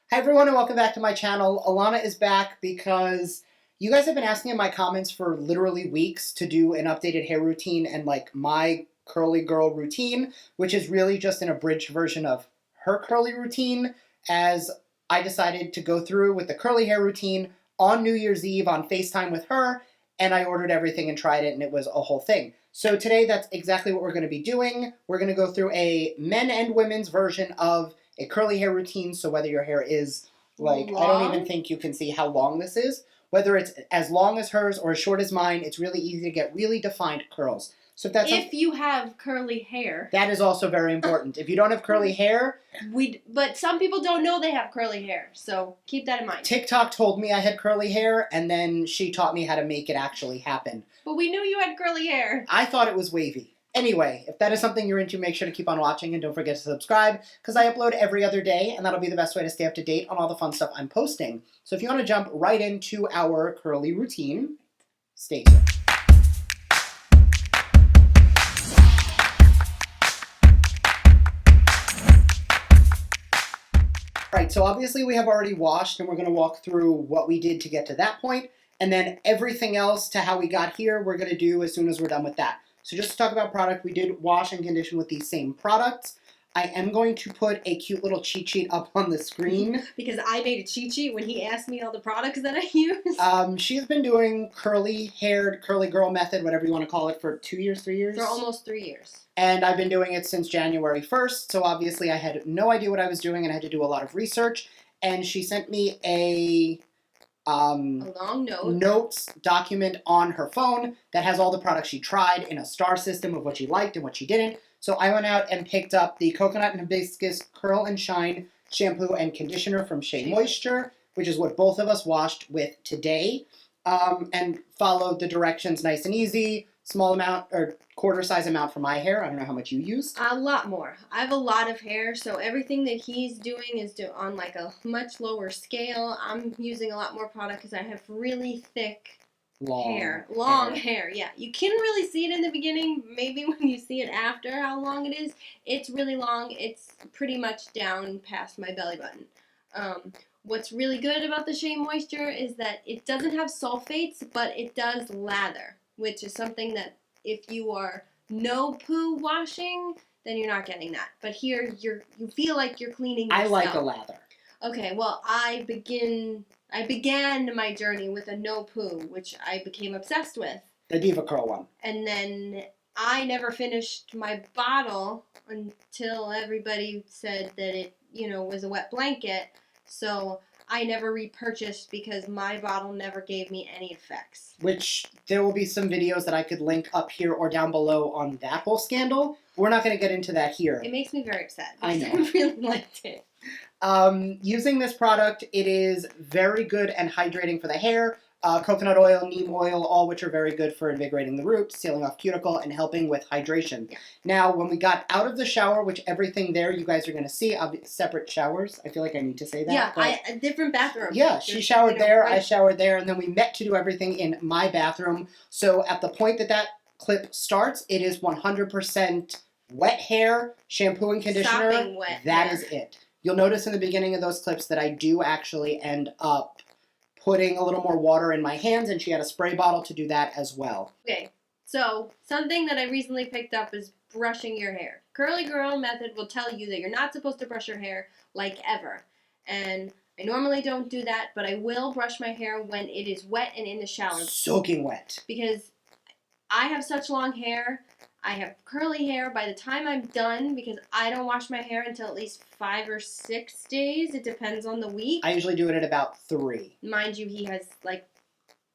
Hi everyone and welcome back to my channel. Alana is back because you guys have been asking in my comments for literally weeks to do an updated hair routine and like my curly girl routine, which is really just an abridged version of her curly routine, as I decided to go through with the curly hair routine on New Year's Eve on FaceTime with her, and I ordered everything and tried it and it was a whole thing. So today that's exactly what we're going to be doing. We're going to go through a men and women's version of a curly hair routine, so whether your hair is like, long? I don't even think you can see how long this is. Whether it's as long as hers or as short as mine, it's really easy to get really defined curls. So if you have curly hair. That is also very important. If you don't have curly hair. But some people don't know they have curly hair, so keep that in mind. TikTok told me I had curly hair, and then she taught me how to make it actually happen. But we knew you had curly hair. I thought it was wavy. Anyway, if that is something you're into, make sure to keep on watching and don't forget to subscribe because I upload every other day and that'll be the best way to stay up to date on all the fun stuff I'm posting. So if you want to jump right into our curly routine, stay tuned. Alright, so obviously we have already washed and we're going to walk through what we did to get to that point, and then everything else to how we got here we're going to do as soon as we're done with that. So just to talk about product, we did wash and condition with these same products. I am going to put a cute little cheat sheet up on the screen. Because I made a cheat sheet when he asked me all the products that I use. She's been doing curly-haired, curly girl method, whatever you want to call it, for 2 years, 3 years? For almost 3 years. And I've been doing it since January 1st, so obviously I had no idea what I was doing and I had to do a lot of research. And she sent me a long notes document on her phone that has all the products she tried in a star system of what she liked and what she didn't. So I went out and picked up the Coconut and Hibiscus Curl and Shine shampoo and conditioner from Shea Moisture, which is what both of us washed with today, and followed the directions nice and easy. Small amount, or quarter size amount for my hair. I don't know how much you used. A lot more. I have a lot of hair, so everything that he's doing is on like a much lower scale. I'm using a lot more product because I have really thick long hair. Yeah, you can really see it in the beginning. Maybe when you see it after how long it is, it's really long. It's pretty much down past my belly button. What's really good about the Shea Moisture is that it doesn't have sulfates, but it does lather, which is something that if you are no poo washing, then you're not getting that. But here you feel like you're cleaning yourself. I like a lather. Okay, well I began my journey with a no poo, which I became obsessed with. The Diva Curl one. And then I never finished my bottle until everybody said that it, was a wet blanket. So I never repurchased because my bottle never gave me any effects. Which there will be some videos that I could link up here or down below on that whole scandal. We're not going to get into that here. It makes me very upset. I know. I really liked it. Using this product, it is very good and hydrating for the hair. Coconut oil, neem oil, all which are very good for invigorating the roots, sealing off cuticle, and helping with hydration. Yeah. Now, when we got out of the shower, which everything there you guys are going to see, separate showers. I feel like I need to say that. Yeah, a different bathroom. Yeah, she showered there, I showered there, and then we met to do everything in my bathroom. So at the point that clip starts, it is 100% wet hair, shampoo and conditioner. Sopping wet That hair. is it. You'll notice in the beginning of those clips that I do actually end up putting a little more water in my hands, and she had a spray bottle to do that as well. Okay, so something that I recently picked up is brushing your hair. Curly Girl Method will tell you that you're not supposed to brush your hair like ever. And I normally don't do that, but I will brush my hair when it is wet and in the shower. Soaking wet. Because I have such long hair. I have curly hair by the time I'm done because I don't wash my hair until at least 5 or 6 days. It depends on the week. I usually do it at about 3. Mind you, he has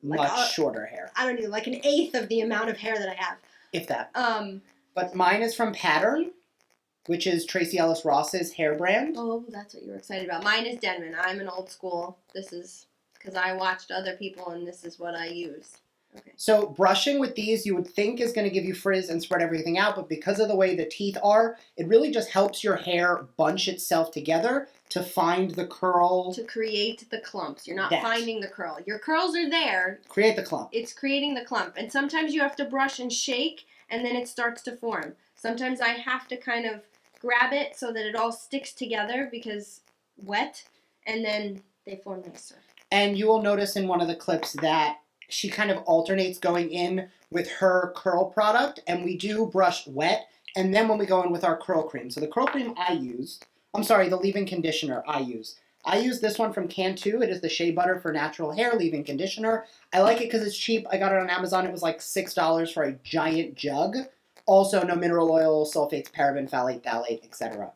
much shorter hair. I don't know, like an eighth of the amount of hair that I have. If that. But mine is from Pattern, which is Tracy Ellis Ross's hair brand. Oh, that's what you were excited about. Mine is Denman. I'm an old school. This is because I watched other people and this is what I use. Okay. So brushing with these you would think is going to give you frizz and spread everything out, but because of the way the teeth are, it really just helps your hair bunch itself together to find the curl. To create the clumps. You're not finding the curl. Your curls are there. Create the clump. It's creating the clump. And sometimes you have to brush and shake, and then it starts to form. Sometimes I have to kind of grab it so that it all sticks together because wet. and then they form nicer. And you will notice in one of the clips that she kind of alternates going in with her curl product, and we do brush wet, and then when we go in with our curl cream. So the curl cream the leave-in conditioner I use this one from Cantu. It is the Shea Butter for Natural Hair Leave-In Conditioner. I like it because it's cheap. I got it on Amazon. It was like $6 for a giant jug. Also, no mineral oil, sulfates, paraben, phthalate, etc.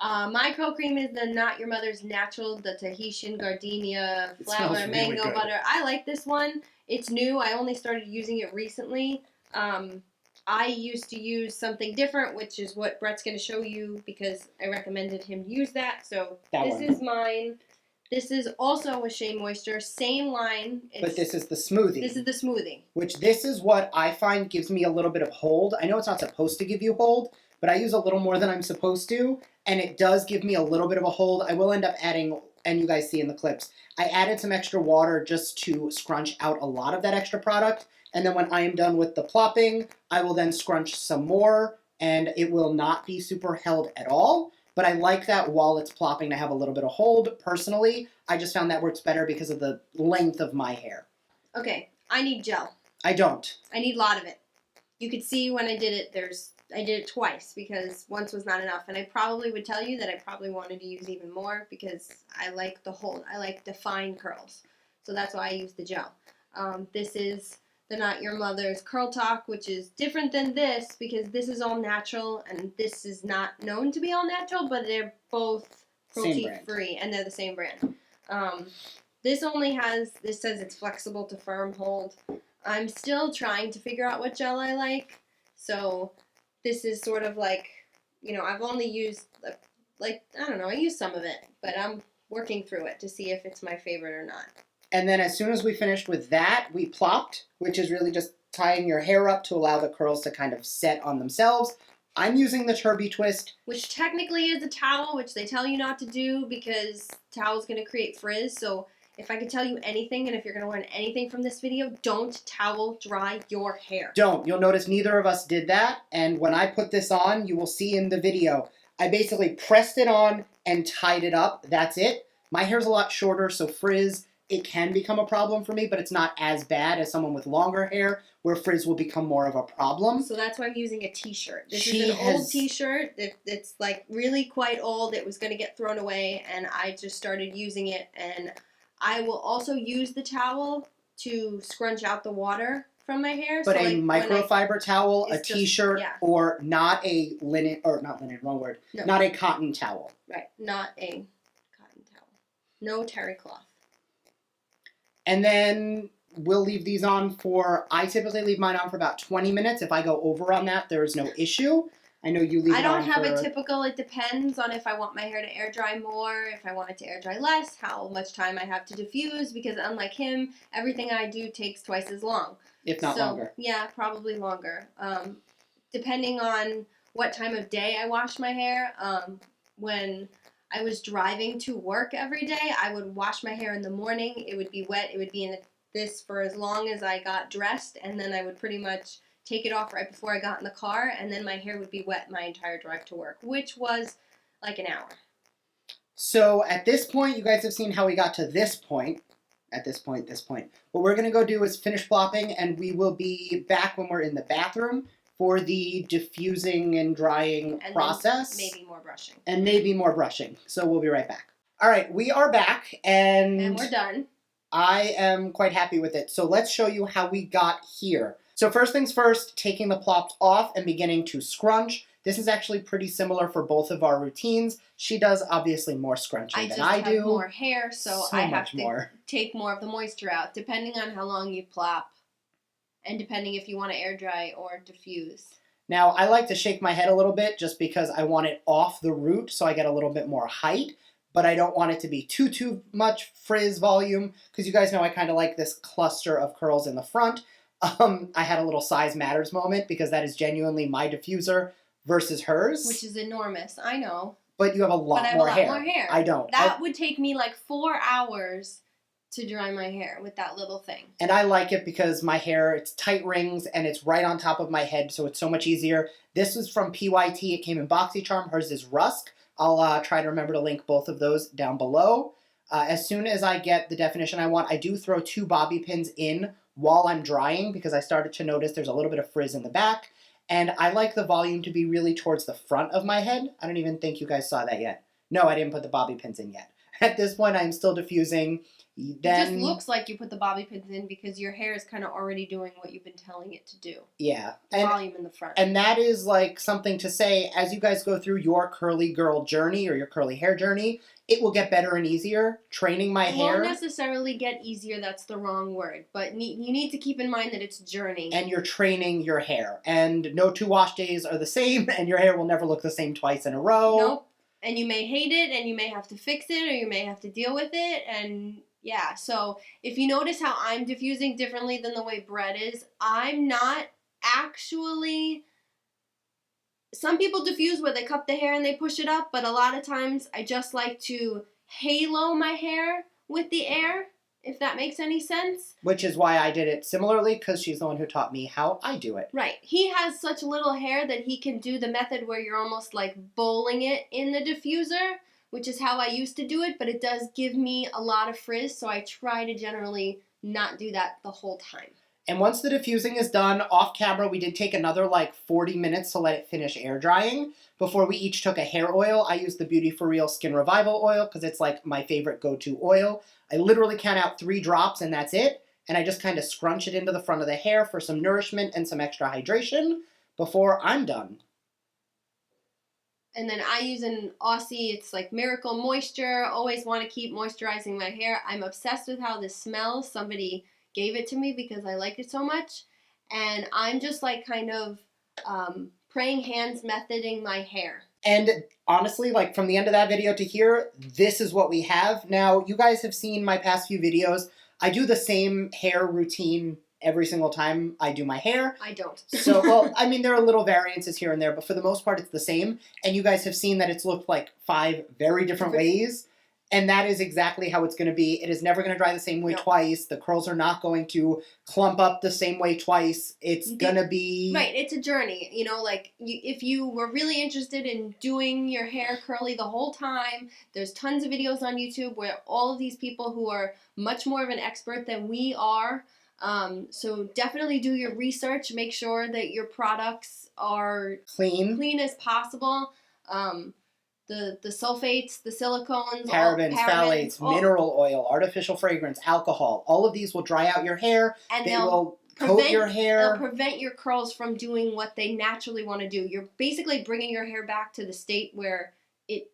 My curl cream is the Not Your Mother's Natural, the Tahitian Gardenia Flower really Mango good. Butter. I like this one. It's new. I only started using it recently. I used to use something different, which is what Brett's going to show you because I recommended him use that. So this is mine. This is also a Shea Moisture, same line. But this is the smoothie. This is the smoothie. Which this is what I find gives me a little bit of hold. I know it's not supposed to give you hold, but I use a little more than I'm supposed to, and it does give me a little bit of a hold. I will end up adding, and you guys see in the clips, I added some extra water just to scrunch out a lot of that extra product, and then when I am done with the plopping, I will then scrunch some more, and it will not be super held at all. But I like that while it's plopping to have a little bit of hold. Personally, I just found that works better because of the length of my hair. Okay, I need gel. I don't. I need a lot of it. You could see when I did it, I did it twice because once was not enough. And I probably would tell you that I probably wanted to use even more because I like the hold. I like defined curls. So that's why I use the gel. This is the Not Your Mother's Curl Talk, which is different than this because this is all natural and this is not known to be all natural, but they're both cruelty-free and they're the same brand. This says it's flexible to firm hold. I'm still trying to figure out what gel I like. So this is sort of like, I've only used, I don't know, I used some of it, but I'm working through it to see if it's my favorite or not. And then as soon as we finished with that, we plopped, which is really just tying your hair up to allow the curls to kind of set on themselves. I'm using the Turby Twist. Which technically is a towel, which they tell you not to do because towel's going to create frizz. So if I could tell you anything, and if you're going to learn anything from this video, don't towel dry your hair. Don't. You'll notice neither of us did that. And when I put this on, you will see in the video, I basically pressed it on and tied it up. That's it. My hair's a lot shorter, so frizz, it can become a problem for me, but it's not as bad as someone with longer hair where frizz will become more of a problem. So that's why I'm using a t-shirt. This is an old t-shirt. It's like really quite old. It was going to get thrown away, and I just started using it. And I will also use the towel to scrunch out the water from my hair. But so a microfiber towel, a t-shirt, or not a linen, or not linen, wrong word, not a cotton towel. Right, not a cotton towel. No terry cloth. And then we'll leave these on I typically leave mine on for about 20 minutes. If I go over on that, there is no issue. I know you leave it on I don't have a typical, it depends on if I want my hair to air dry more, if I want it to air dry less, how much time I have to diffuse, because unlike him, everything I do takes twice as long. If not longer. Yeah, probably longer. Depending on what time of day I wash my hair, when I was driving to work every day, I would wash my hair in the morning. It would be wet. It would be in this for as long as I got dressed, and then I would pretty much take it off right before I got in the car, and then my hair would be wet my entire drive to work, which was like an hour. So at this point, you guys have seen how we got to this point. At this point. What we're going to go do is finish plopping, and we will be back when we're in the bathroom for the diffusing and drying process. Maybe more brushing. And maybe more brushing. So we'll be right back. All right, we are back, and we're done. I am quite happy with it. So let's show you how we got here. So first things first, taking the plops off and beginning to scrunch. This is actually pretty similar for both of our routines. She does obviously more scrunching than I do. I have more hair, so I have to take more of the moisture out, depending on how long you plop, and depending if you want to air dry or diffuse. Now, I like to shake my head a little bit just because I want it off the root so I get a little bit more height, but I don't want it to be too much frizz volume, because you guys know I kind of like this cluster of curls in the front. I had a little size matters moment because that is genuinely my diffuser versus hers. Which is enormous, I know. But you have a lot more hair. I don't. That would take me like 4 hours to dry my hair with that little thing. And I like it because my hair, it's tight rings and it's right on top of my head, so it's so much easier. This was from PYT. It came in BoxyCharm. Hers is Rusk. I'll try to remember to link both of those down below. As soon as I get the definition I want, I do throw 2 bobby pins in while I'm drying because I started to notice there's a little bit of frizz in the back. And I like the volume to be really towards the front of my head. I don't even think you guys saw that yet. No, I didn't put the bobby pins in yet. At this point, I'm still diffusing. It just looks like you put the bobby pins in because your hair is kind of already doing what you've been telling it to do. Yeah. Volume in the front. And that is like something to say as you guys go through your curly girl journey or your curly hair journey, it will get better and easier. Training my hair. It won't necessarily get easier, that's the wrong word. But you need to keep in mind that it's a journey. And you're training your hair. And no 2 wash days are the same, and your hair will never look the same twice in a row. Nope. And you may hate it, and you may have to fix it, or you may have to deal with it, and yeah. So if you notice how I'm diffusing differently than the way Brett is, I'm not actually... Some people diffuse where they cup the hair and they push it up, but a lot of times I just like to halo my hair with the air, if that makes any sense. Which is why I did it similarly, because she's the one who taught me how I do it. Right. He has such little hair that he can do the method where you're almost like bowling it in the diffuser, which is how I used to do it, but it does give me a lot of frizz, so I try to generally not do that the whole time. And once the diffusing is done, off camera, we did take another like 40 minutes to let it finish air drying before we each took a hair oil. I used the Beauty For Real Skin Revival oil because it's like my favorite go-to oil. I literally count out 3 drops and that's it. And I just kind of scrunch it into the front of the hair for some nourishment and some extra hydration before I'm done. And then I use an Aussie, it's like Miracle Moisture. Always want to keep moisturizing my hair. I'm obsessed with how this smells. Somebody gave it to me because I liked it so much. And I'm just like kind of praying hands methoding my hair. And honestly, like from the end of that video to here, this is what we have. Now, you guys have seen my past few videos. I do the same hair routine every single time I do my hair. I don't. So, well, I mean, there are little variances here and there, but for the most part, it's the same. And you guys have seen that it's looked like 5 very different ways. And that is exactly how it's going to be. It is never going to dry the same way twice. The curls are not going to clump up the same way twice. It's going to be... Right, it's a journey. You know, like, if you were really interested in doing your hair curly the whole time, there's tons of videos on YouTube where all of these people who are much more of an expert than we are. So definitely do your research. Make sure that your products are clean as possible. The sulfates, the silicones, parabens, phthalates, mineral oil, artificial fragrance, alcohol. All of these will dry out your hair. And they will coat your hair. They'll prevent your curls from doing what they naturally want to do. You're basically bringing your hair back to the state where it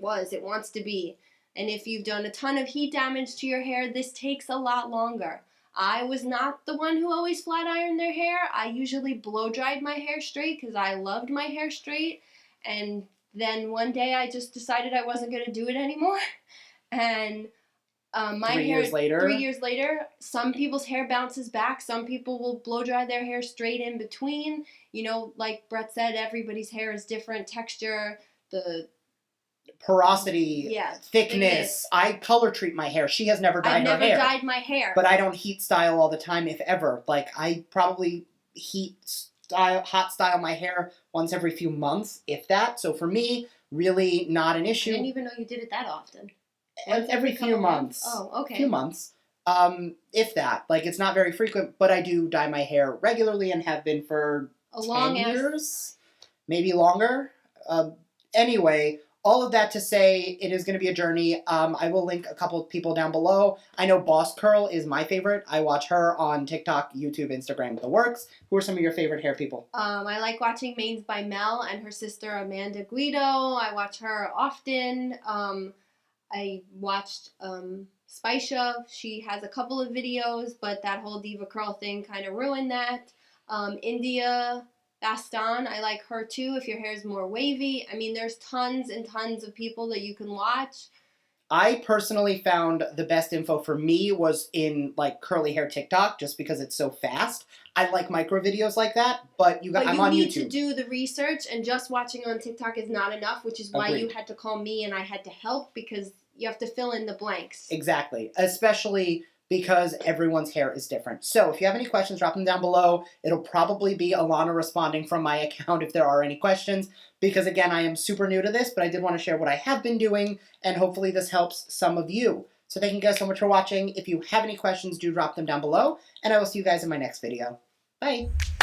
wants to be. And if you've done a ton of heat damage to your hair, this takes a lot longer. I was not the one who always flat ironed their hair. I usually blow dried my hair straight because I loved my hair straight. And then one day I just decided I wasn't going to do it anymore. And my 3 hair, years later? 3 years later, some people's hair bounces back. Some people will blow dry their hair straight in between. You know, like Brett said, everybody's hair is different. Texture, the porosity, thickness. I color treat my hair. She has never dyed her hair. I've never dyed my hair. But I don't heat style all the time, if ever. Like, I probably hot style my hair once every few months, if that. So for me, really not an issue. I didn't even know you did it that often. Every few months. Oh, okay. Few months. If that. Like, it's not very frequent, but I do dye my hair regularly and have been for 10 years. Maybe longer. Anyway, all of that to say, it is going to be a journey. I will link a couple of people down below. I know Boss Curl is my favorite. I watch her on TikTok, YouTube, Instagram, the works. Who are some of your favorite hair people? I like watching Mains by Mel and her sister Amanda Guido. I watch her often. I watched Spicia. She has a couple of videos, but that whole Diva Curl thing kind of ruined that. India Baston, I like her too if your hair is more wavy. I mean, there's tons and tons of people that you can watch. I personally found the best info for me was in like curly hair TikTok, just because it's so fast. I like micro videos like that, but I'm on YouTube. You need to do the research, and just watching on TikTok is not enough, which is why you had to call me and I had to help, because you have to fill in the blanks. Exactly. Especially because everyone's hair is different. So if you have any questions, drop them down below. It'll probably be Alana responding from my account if there are any questions, because again, I am super new to this, but I did want to share what I have been doing, and hopefully this helps some of you. So thank you guys so much for watching. If you have any questions, do drop them down below, and I will see you guys in my next video. Bye!